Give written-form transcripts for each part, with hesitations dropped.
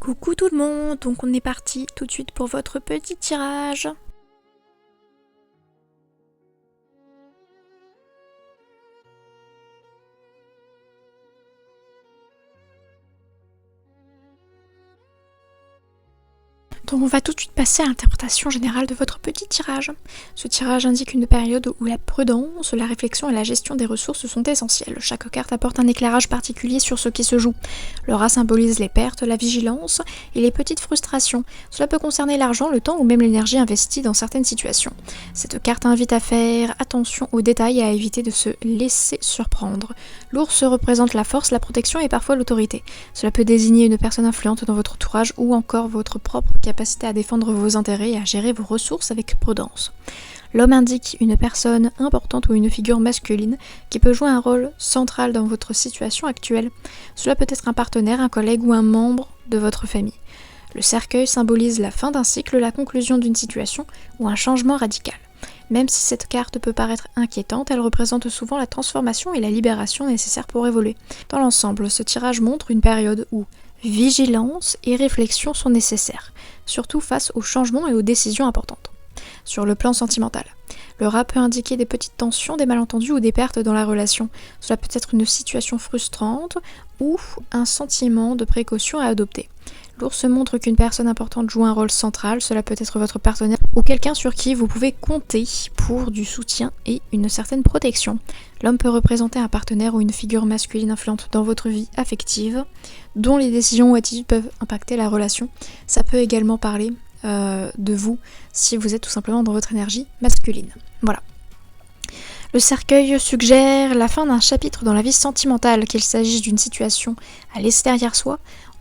Coucou tout le monde, donc on est parti tout de suite pour votre petit tirage. Donc on va tout de suite passer à l'interprétation générale de votre petit tirage. Ce tirage indique une période où la prudence, la réflexion et la gestion des ressources sont essentielles. Chaque carte apporte un éclairage particulier sur ce qui se joue. Le rat symbolise les pertes, la vigilance et les petites frustrations. Cela peut concerner l'argent, le temps ou même l'énergie investie dans certaines situations. Cette carte invite à faire attention aux détails et à éviter de se laisser surprendre. L'ours représente la force, la protection et parfois l'autorité. Cela peut désigner une personne influente dans votre entourage ou encore votre propre capacité à défendre vos intérêts et à gérer vos ressources avec prudence. L'homme indique une personne importante ou une figure masculine qui peut jouer un rôle central dans votre situation actuelle. Cela peut être un partenaire, un collègue ou un membre de votre famille. Le cercueil symbolise la fin d'un cycle, la conclusion d'une situation ou un changement radical. Même si cette carte peut paraître inquiétante, elle représente souvent la transformation et la libération nécessaires pour évoluer. Dans l'ensemble, ce tirage montre une période où vigilance et réflexion sont nécessaires, surtout face aux changements et aux décisions importantes. Sur le plan sentimental, le rat peut indiquer des petites tensions, des malentendus ou des pertes dans la relation. Cela peut être une situation frustrante ou un sentiment de précaution à adopter. L'ours montre qu'une personne importante joue un rôle central, cela peut être votre partenaire ou quelqu'un sur qui vous pouvez compter pour du soutien et une certaine protection. L'homme peut représenter un partenaire ou une figure masculine influente dans votre vie affective, dont les décisions ou attitudes peuvent impacter la relation. Ça peut également parler de vous si vous êtes tout simplement dans votre énergie masculine. Voilà. Le cercueil suggère la fin d'un chapitre dans la vie sentimentale, qu'il s'agisse d'une situation à l'extérieur soi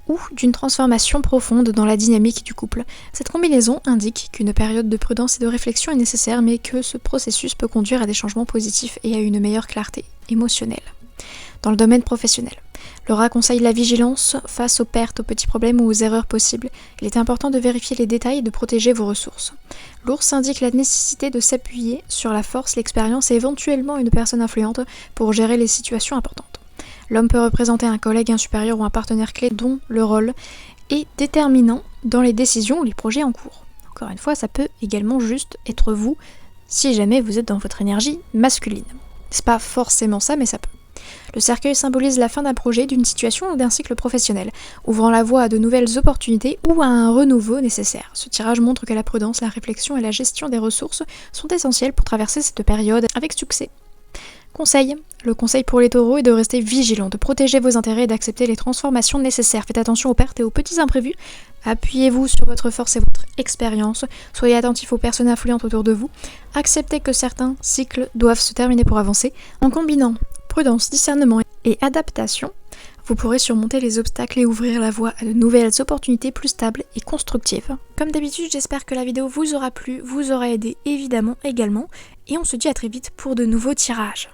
ou d'une transformation profonde dans la dynamique du couple. Cette combinaison indique qu'une période de prudence et de réflexion est nécessaire, mais que ce processus peut conduire à des changements positifs et à une meilleure clarté émotionnelle. Dans le domaine professionnel, le rat conseille la vigilance face aux pertes, aux petits problèmes ou aux erreurs possibles. Il est important de vérifier les détails et de protéger vos ressources. L'ours indique la nécessité de s'appuyer sur la force, l'expérience et éventuellement une personne influente pour gérer les situations importantes. L'homme peut représenter un collègue, un supérieur ou un partenaire clé dont le rôle est déterminant dans les décisions ou les projets en cours. Encore une fois, ça peut également juste être vous si jamais vous êtes dans votre énergie masculine. C'est pas forcément ça, mais ça peut. Le cercueil symbolise la fin d'un projet, d'une situation ou d'un cycle professionnel, ouvrant la voie à de nouvelles opportunités ou à un renouveau nécessaire. Ce tirage montre que la prudence, la réflexion et la gestion des ressources sont essentielles pour traverser cette période avec succès. Conseil. Le conseil pour les taureaux est de rester vigilant, de protéger vos intérêts et d'accepter les transformations nécessaires. Faites attention aux pertes et aux petits imprévus. Appuyez-vous sur votre force et votre expérience. Soyez attentifs aux personnes influentes autour de vous. Acceptez que certains cycles doivent se terminer pour avancer. En combinant prudence, discernement et adaptation, vous pourrez surmonter les obstacles et ouvrir la voie à de nouvelles opportunités plus stables et constructives. Comme d'habitude, j'espère que la vidéo vous aura plu, vous aura aidé évidemment également, et on se dit à très vite pour de nouveaux tirages.